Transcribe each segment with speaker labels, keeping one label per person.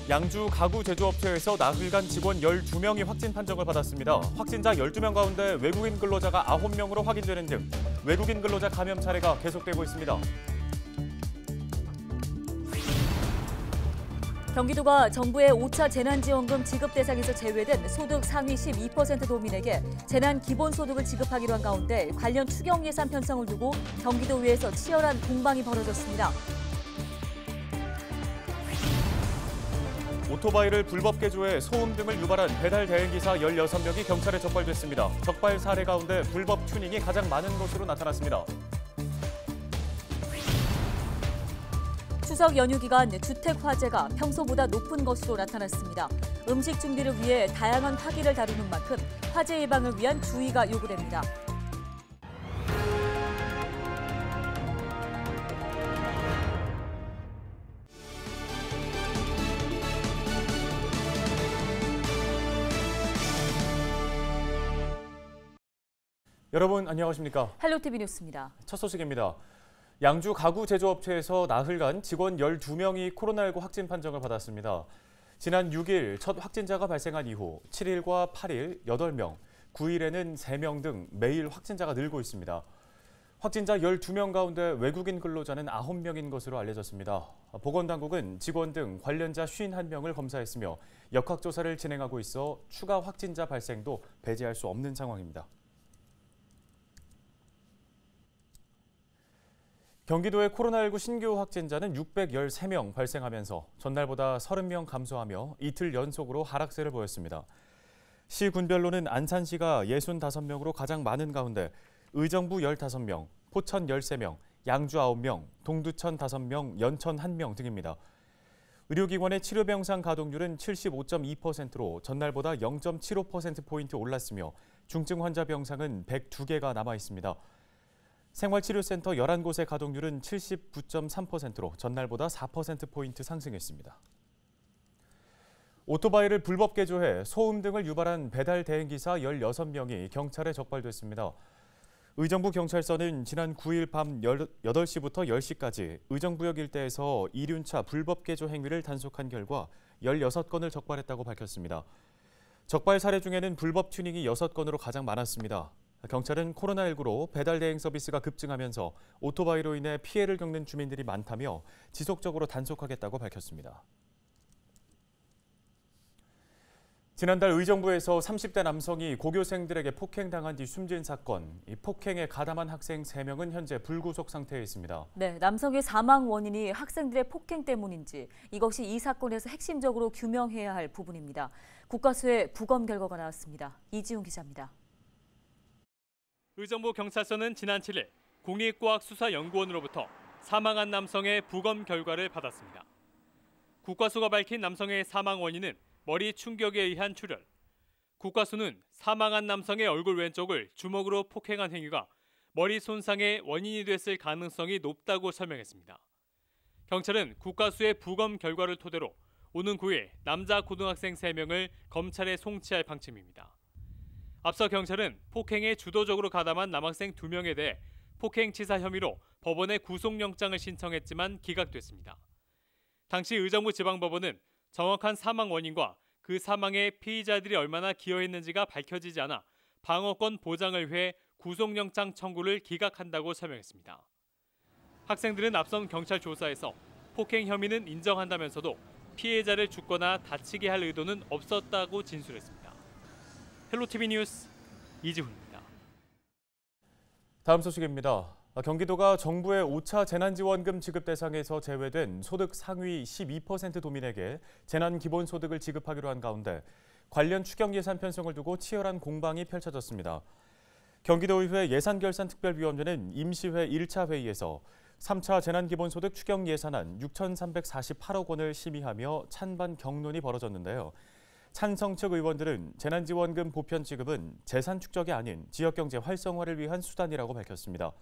Speaker 1: 양주 가구 제조업체에서 나흘간 직원 12명이 확진 판정을 받았습니다. 확진자 12명 가운데 외국인 근로자가 9명으로 확인되는 등 외국인 근로자 감염 사례가 계속되고 있습니다.
Speaker 2: 경기도가 정부의 5차 재난지원금 지급 대상에서 제외된 소득 상위 12% 도민에게 재난 기본소득을 지급하기로 한 가운데 관련 추경 예산 편성을 두고 경기도의회에서 치열한 공방이 벌어졌습니다.
Speaker 1: 오토바이를 불법 개조해 소음 등을 유발한 배달 대행기사 16명이 경찰에 적발됐습니다. 적발 사례 가운데 불법 튜닝이 가장 많은 것으로 나타났습니다.
Speaker 2: 추석 연휴 기간 주택 화재가 평소보다 높은 것으로 나타났습니다. 음식 준비를 위해 다양한 화기를 다루는 만큼 화재 예방을 위한 주의가 요구됩니다.
Speaker 1: 여러분 안녕하십니까?
Speaker 2: 헬로티비 뉴스입니다.
Speaker 1: 첫 소식입니다. 양주 가구 제조업체에서 나흘간 직원 12명이 코로나19 확진 판정을 받았습니다. 지난 6일 첫 확진자가 발생한 이후 7일과 8일 8명, 9일에는 3명 등 매일 확진자가 늘고 있습니다. 확진자 12명 가운데 외국인 근로자는 9명인 것으로 알려졌습니다. 보건당국은 직원 등 관련자 51명을 검사했으며 역학조사를 진행하고 있어 추가 확진자 발생도 배제할 수 없는 상황입니다. 경기도의 코로나19 신규 확진자는 613명 발생하면서 전날보다 30명 감소하며 이틀 연속으로 하락세를 보였습니다. 시 군별로는 안산시가 65명으로 가장 많은 가운데 의정부 15명, 포천 13명, 양주 9명, 동두천 5명, 연천 1명 등입니다. 의료기관의 치료병상 가동률은 75.2%로 전날보다 0.75%포인트 올랐으며 중증 환자 병상은 102개가 남아 있습니다. 생활치료센터 11곳의 가동률은 79.3%로 전날보다 4%포인트 상승했습니다. 오토바이를 불법 개조해 소음 등을 유발한 배달 대행기사 16명이 경찰에 적발됐습니다. 의정부 경찰서는 지난 9일 밤 8시부터 10시까지 의정부역 일대에서 이륜차 불법 개조 행위를 단속한 결과 16건을 적발했다고 밝혔습니다. 적발 사례 중에는 불법 튜닝이 6건으로 가장 많았습니다. 경찰은 코로나19로 배달 대행 서비스가 급증하면서 오토바이로 인해 피해를 겪는 주민들이 많다며 지속적으로 단속하겠다고 밝혔습니다. 지난달 의정부에서 30대 남성이 고교생들에게 폭행당한 뒤 숨진 사건, 이 폭행에 가담한 학생 3명은 현재 불구속 상태에 있습니다.
Speaker 2: 네, 남성의 사망 원인이 학생들의 폭행 때문인지 이것이 이 사건에서 핵심적으로 규명해야 할 부분입니다. 국과수의 부검 결과가 나왔습니다. 이지훈 기자입니다.
Speaker 3: 의정부 경찰서는 지난 7일 공익과학수사연구원으로부터 사망한 남성의 부검 결과를 받았습니다. 국과수가 밝힌 남성의 사망 원인은 머리 충격에 의한 출혈. 국과수는 사망한 남성의 얼굴 왼쪽을 주먹으로 폭행한 행위가 머리 손상의 원인이 됐을 가능성이 높다고 설명했습니다. 경찰은 국과수의 부검 결과를 토대로 오는 9일 남자 고등학생 3명을 검찰에 송치할 방침입니다. 앞서 경찰은 폭행에 주도적으로 가담한 남학생 2명에 대해 폭행치사 혐의로 법원에 구속영장을 신청했지만 기각됐습니다. 당시 의정부 지방법원은 정확한 사망 원인과 그 사망에 피의자들이 얼마나 기여했는지가 밝혀지지 않아 방어권 보장을 위해 구속영장 청구를 기각한다고 설명했습니다. 학생들은 앞선 경찰 조사에서 폭행 혐의는 인정한다면서도 피해자를 죽거나 다치게 할 의도는 없었다고 진술했습니다. 헬로티비 뉴스 이지훈입니다.
Speaker 1: 다음 소식입니다. 경기도가 정부의 5차 재난지원금 지급 대상에서 제외된 소득 상위 12% 도민에게 재난기본소득을 지급하기로 한 가운데 관련 추경 예산 편성을 두고 치열한 공방이 펼쳐졌습니다. 경기도의회 예산결산특별위원회는 임시회 1차 회의에서 3차 재난기본소득 추경 예산안 6,348억 원을 심의하며 찬반 격론이 벌어졌는데요. 찬성 측 의원들은 재난지원금 보편 지급은 재산 축적이 아닌 지역경제 활성화를 위한 수단이라고 밝혔습니다.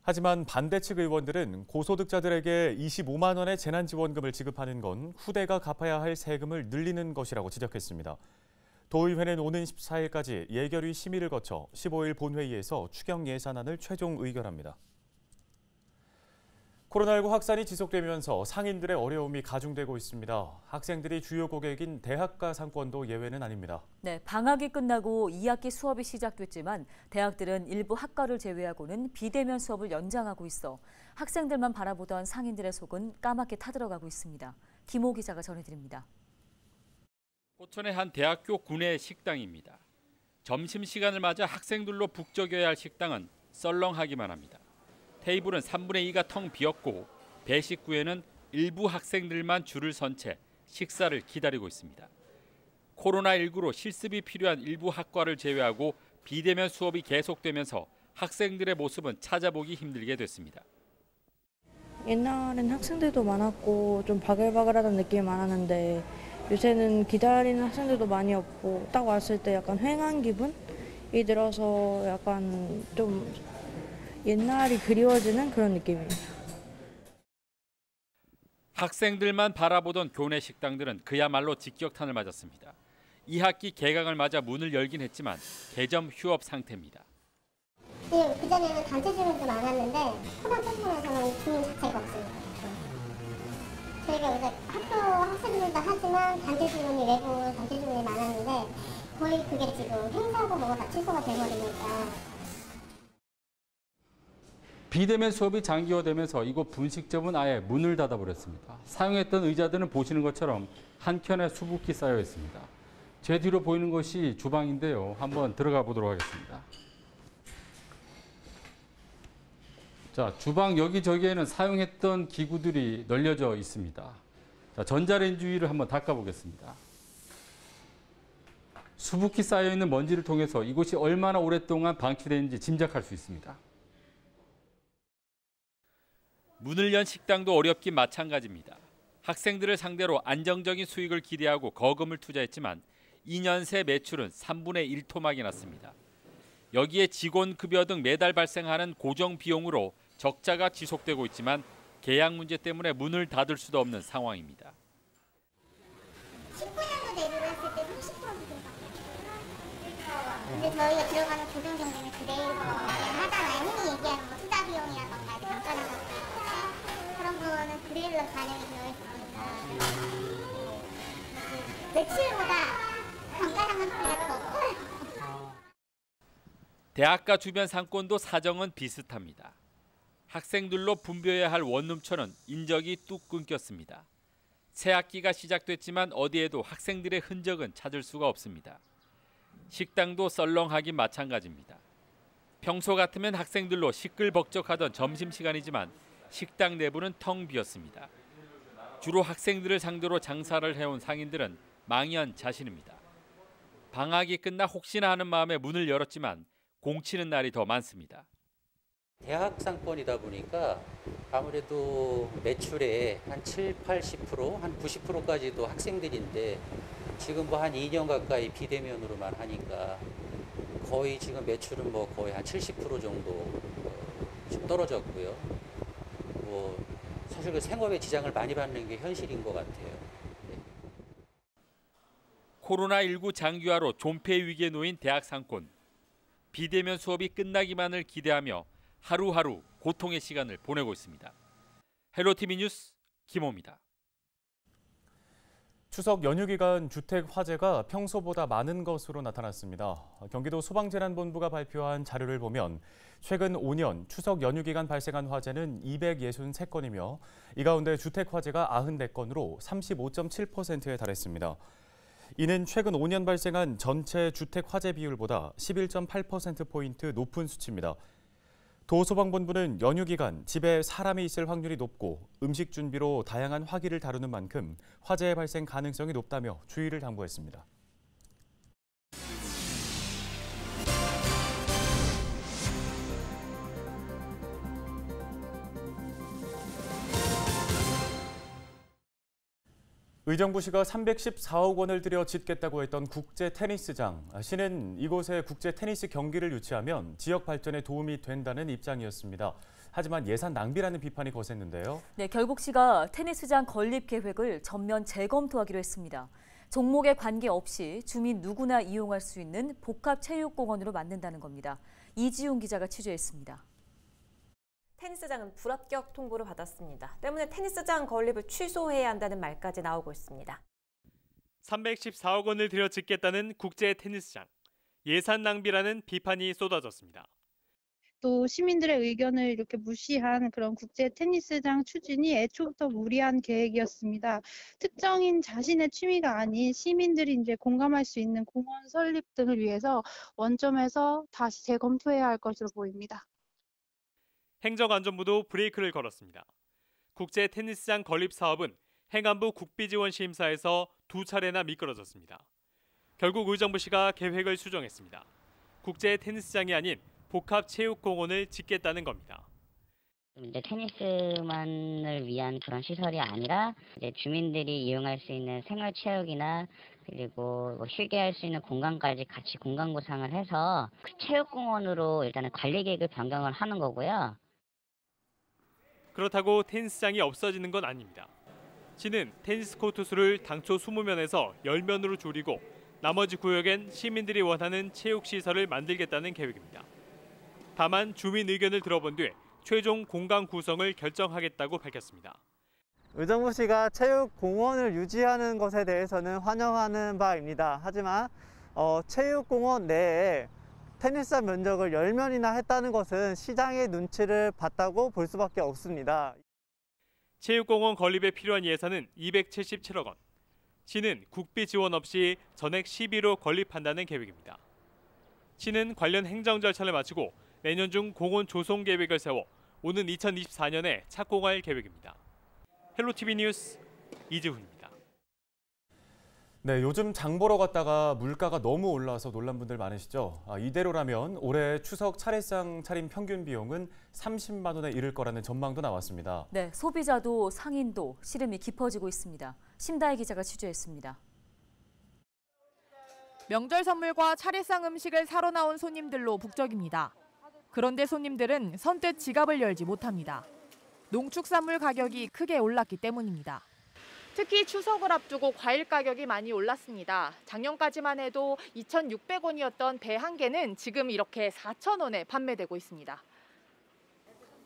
Speaker 1: 하지만 반대 측 의원들은 고소득자들에게 25만 원의 재난지원금을 지급하는 건 후대가 갚아야 할 세금을 늘리는 것이라고 지적했습니다. 도의회는 오는 14일까지 예결위 심의를 거쳐 15일 본회의에서 추경 예산안을 최종 의결합니다. 코로나19 확산이 지속되면서 상인들의 어려움이 가중되고 있습니다. 학생들이 주요 고객인 대학가 상권도 예외는 아닙니다.
Speaker 2: 네, 방학이 끝나고 2학기 수업이 시작됐지만 대학들은 일부 학과를 제외하고는 비대면 수업을 연장하고 있어 학생들만 바라보던 상인들의 속은 까맣게 타들어가고 있습니다. 김호 기자가 전해드립니다.
Speaker 4: 포천의 한 대학교 구내 식당입니다. 점심시간을 맞아 학생들로 북적여야 할 식당은 썰렁하기만 합니다. 테이블은 3분의 2가 텅 비었고 배식구에는 일부 학생들만 줄을 선 채 식사를 기다리고 있습니다. 코로나19로 실습이 필요한 일부 학과를 제외하고 비대면 수업이 계속되면서 학생들의 모습은 찾아보기 힘들게 됐습니다.
Speaker 5: 옛날엔 학생들도 많았고 좀 바글바글하다는 느낌이 많았는데 요새는 기다리는 학생들도 많이 없고 딱 왔을 때 약간 휑한 기분이 들어서 약간 좀 옛날이 그리워지는 그런 느낌이에요.
Speaker 4: 학생들만 바라보던 교내 식당들은 그야말로 직격탄을 맞았습니다. 2학기 개강을 맞아 문을 열긴 했지만 개점 휴업 상태입니다.
Speaker 6: 그전에는 단체 주문도 많았는데 코로나 tempor에서는 주문 자체가 없습니다. 저희가 이제 학교 학생들도 하지만 단체 주문이 외부 단체 주문이 많았는데 거의 그게 지금 행사고 뭐가 다 취소가 돼버리니까.
Speaker 4: 비대면 수업이 장기화되면서 이곳 분식점은 아예 문을 닫아버렸습니다. 사용했던 의자들은 보시는 것처럼 한 켠에 수북히 쌓여 있습니다. 제 뒤로 보이는 것이 주방인데요. 한번 들어가 보도록 하겠습니다. 자, 주방 여기저기에는 사용했던 기구들이 널려져 있습니다. 자, 전자레인지 위를 한번 닦아보겠습니다. 수북히 쌓여있는 먼지를 통해서 이곳이 얼마나 오랫동안 방치되는지 짐작할 수 있습니다. 문을 연 식당도 어렵긴 마찬가지입니다. 학생들을 상대로 안정적인 수익을 기대하고 거금을 투자했지만 2년 새 매출은 3분의 1 토막이 났습니다. 여기에 직원 급여 등 매달 발생하는 고정 비용으로 적자가 지속되고 있지만 계약 문제 때문에 문을 닫을 수도 없는 상황입니다.
Speaker 6: 19년도 대비를 했을 때 30% 근데 저희가 들어가는 고정 경비는 그대로 하잖아요. 흔히 얘기하는 뭐 투자 비용이라던가 단가라던가 그런 거는 그대로 반영이 되어 있으니까 매출보다 단가상각비가 더 커요.
Speaker 4: 대학가 주변 상권도 사정은 비슷합니다. 학생들로 붐벼야 할 원룸촌은 인적이 뚝 끊겼습니다. 새 학기가 시작됐지만 어디에도 학생들의 흔적은 찾을 수가 없습니다. 식당도 썰렁하긴 마찬가지입니다. 평소 같으면 학생들로 시끌벅적하던 점심시간이지만 식당 내부는 텅 비었습니다. 주로 학생들을 상대로 장사를 해온 상인들은 망연자실입니다. 방학이 끝나 혹시나 하는 마음에 문을 열었지만 공치는 날이 더 많습니다.
Speaker 7: 대학 상권이다 보니까 아무래도 매출의 한 7, 80%, 한 90%까지도 학생들인데 지금 뭐 한 2년 가까이 비대면으로만 하니까 거의 지금 매출은 뭐 거의 한 70% 정도 좀 떨어졌고요. 뭐 사실 그 생업에 지장을 많이 받는 게 현실인 것 같아요. 네.
Speaker 4: 코로나19 장기화로 존폐 위기에 놓인 대학 상권. 비대면 수업이 끝나기만을 기대하며 하루하루 고통의 시간을 보내고 있습니다. 헬로티비 뉴스 김호입니다.
Speaker 1: 추석 연휴 기간 주택 화재가 평소보다 많은 것으로 나타났습니다. 경기도 소방재난본부가 발표한 자료를 보면 최근 5년 추석 연휴 기간 발생한 화재는 263건이며 이 가운데 주택 화재가 94건으로 35.7%에 달했습니다. 이는 최근 5년 발생한 전체 주택 화재 비율보다 11.8%포인트 높은 수치입니다. 도소방본부는 연휴 기간 집에 사람이 있을 확률이 높고 음식 준비로 다양한 화기를 다루는 만큼 화재의 발생 가능성이 높다며 주의를 당부했습니다. 의정부시가 314억 원을 들여 짓겠다고 했던 국제 테니스장. 시는 이곳에 국제 테니스 경기를 유치하면 지역 발전에 도움이 된다는 입장이었습니다. 하지만 예산 낭비라는 비판이 거셌는데요.
Speaker 2: 네, 결국 시가 테니스장 건립 계획을 전면 재검토하기로 했습니다. 종목에 관계없이 주민 누구나 이용할 수 있는 복합체육공원으로 만든다는 겁니다. 이지훈 기자가 취재했습니다.
Speaker 8: 테니스장은 불합격 통보를 받았습니다. 때문에 테니스장 건립을 취소해야 한다는 말까지 나오고 있습니다.
Speaker 3: 314억 원을 들여 짓겠다는 국제 테니스장. 예산 낭비라는 비판이 쏟아졌습니다.
Speaker 9: 또 시민들의 의견을 이렇게 무시한 그런 국제 테니스장 추진이 애초부터 무리한 계획이었습니다. 특정인 자신의 취미가 아닌 시민들이 이제 공감할 수 있는 공원 설립 등을 위해서 원점에서 다시 재검토해야 할 것으로 보입니다.
Speaker 3: 행정안전부도 브레이크를 걸었습니다. 국제 테니스장 건립 사업은 행안부 국비지원시임사에서 2차례나 미끄러졌습니다. 결국 의정부시가 계획을 수정했습니다. 국제 테니스장이 아닌 복합체육공원을 짓겠다는 겁니다.
Speaker 10: 이제 테니스만을 위한 그런 시설이 아니라 이제 주민들이 이용할 수 있는 생활체육이나 그리고 뭐 쉬게 할 수 있는 공간까지 같이 공간 구상을 해서 그 체육공원으로 일단은 관리 계획을 변경을 하는 거고요.
Speaker 3: 그렇다고 테니스장이 없어지는 건 아닙니다. 시는 테니스 코트 수를 당초 20면에서 10면으로 줄이고 나머지 구역엔 시민들이 원하는 체육시설을 만들겠다는 계획입니다. 다만 주민 의견을 들어본 뒤 최종 공간 구성을 결정하겠다고 밝혔습니다.
Speaker 11: 의정부시가 체육공원을 유지하는 것에 대해서는 환영하는 바입니다. 하지만 체육공원 내에 테니스장 면적을 10면이나 했다는 것은 시장의 눈치를 봤다고 볼 수밖에 없습니다.
Speaker 3: 체육공원 건립에 필요한 예산은 277억 원. 시는 국비 지원 없이 전액 12로 건립한다는 계획입니다. 시는 관련 행정 절차를 마치고 내년 중 공원 조성 계획을 세워 오는 2024년에 착공할 계획입니다. 헬로티비 뉴스 이지훈입니다.
Speaker 1: 네, 요즘 장 보러 갔다가 물가가 너무 올라서 놀란 분들 많으시죠? 이대로라면 올해 추석 차례상 차림 평균 비용은 30만 원에 이를 거라는 전망도 나왔습니다.
Speaker 2: 네, 소비자도 상인도 시름이 깊어지고 있습니다. 심다혜 기자가 취재했습니다.
Speaker 12: 명절 선물과 차례상 음식을 사러 나온 손님들로 북적입니다. 그런데 손님들은 선뜻 지갑을 열지 못합니다. 농축산물 가격이 크게 올랐기 때문입니다. 특히 추석을 앞두고 과일 가격이 많이 올랐습니다. 작년까지만 해도 2,600원이었던 배 한 개는 지금 이렇게 4,000원에 판매되고 있습니다.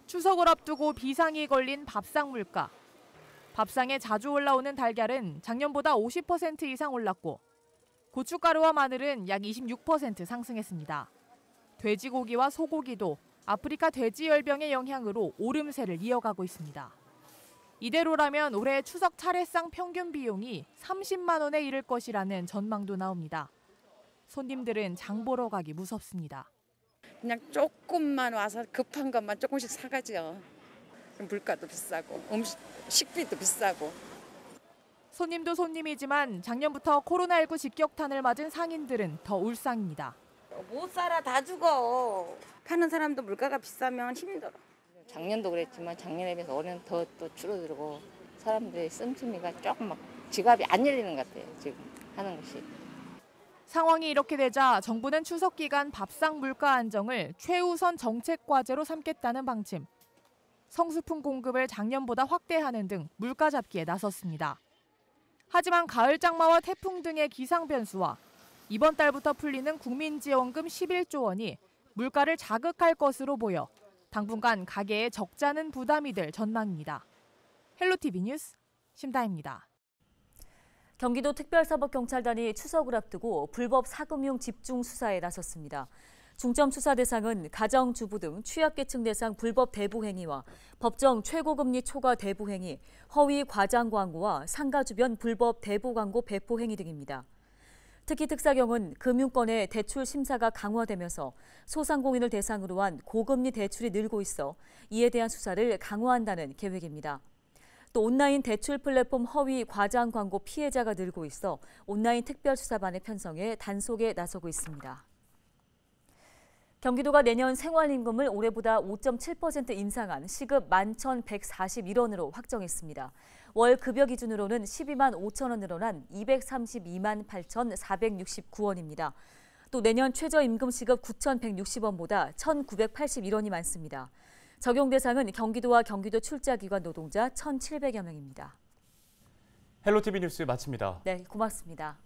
Speaker 12: 추석을 앞두고 비상이 걸린 밥상 물가. 밥상에 자주 올라오는 달걀은 작년보다 50% 이상 올랐고 고춧가루와 마늘은 약 26% 상승했습니다. 돼지고기와 소고기도 아프리카 돼지열병의 영향으로 오름세를 이어가고 있습니다. 이대로라면 올해 추석 차례상 평균 비용이 30만 원에 이를 것이라는 전망도 나옵니다. 손님들은 장 보러 가기 무섭습니다.
Speaker 13: 그냥 조금만 와서 급한 것만 조금씩 사가죠. 물가도 비싸고 식비도 비싸고.
Speaker 12: 손님도 손님이지만 작년부터 코로나19 직격탄을 맞은 상인들은 더 울상입니다.
Speaker 14: 못 살아, 다 죽어. 파는 사람도 물가가 비싸면 힘들어.
Speaker 15: 작년도 그랬지만 작년에 비해서 올해는 더 또 줄어들고 사람들의 씀씀이가 조금 막 지갑이 안 열리는 것 같아요. 지금 하는 것이.
Speaker 12: 상황이 이렇게 되자 정부는 추석 기간 밥상 물가 안정을 최우선 정책 과제로 삼겠다는 방침. 성수품 공급을 작년보다 확대하는 등 물가 잡기에 나섰습니다. 하지만 가을 장마와 태풍 등의 기상 변수와 이번 달부터 풀리는 국민지원금 11조 원이 물가를 자극할 것으로 보여 당분간 가계에 적잖은 부담이 될 전망입니다. 헬로티비 뉴스 심다혜입니다.
Speaker 2: 경기도 특별사법경찰단이 추석을 앞두고 불법 사금융 집중 수사에 나섰습니다. 중점 수사 대상은 가정주부 등 취약계층 대상 불법 대부 행위와 법정 최고금리 초과 대부 행위, 허위 과장 광고와 상가 주변 불법 대부 광고 배포 행위 등입니다. 특히 특사경은 금융권의 대출 심사가 강화되면서 소상공인을 대상으로 한 고금리 대출이 늘고 있어 이에 대한 수사를 강화한다는 계획입니다. 또 온라인 대출 플랫폼 허위 과장 광고 피해자가 늘고 있어 온라인 특별수사반의 편성에 단속에 나서고 있습니다. 경기도가 내년 생활임금을 올해보다 5.7% 인상한 시급 11,141원으로 확정했습니다. 월 급여 기준으로는 12만 5천 원 늘어난 232만 8,469원입니다. 또 내년 최저임금 시급 9,160원보다 1,981원이 많습니다. 적용 대상은 경기도와 경기도 출자기관 노동자 1,700여 명입니다.
Speaker 1: 헬로티비 뉴스 마칩니다.
Speaker 2: 네, 고맙습니다.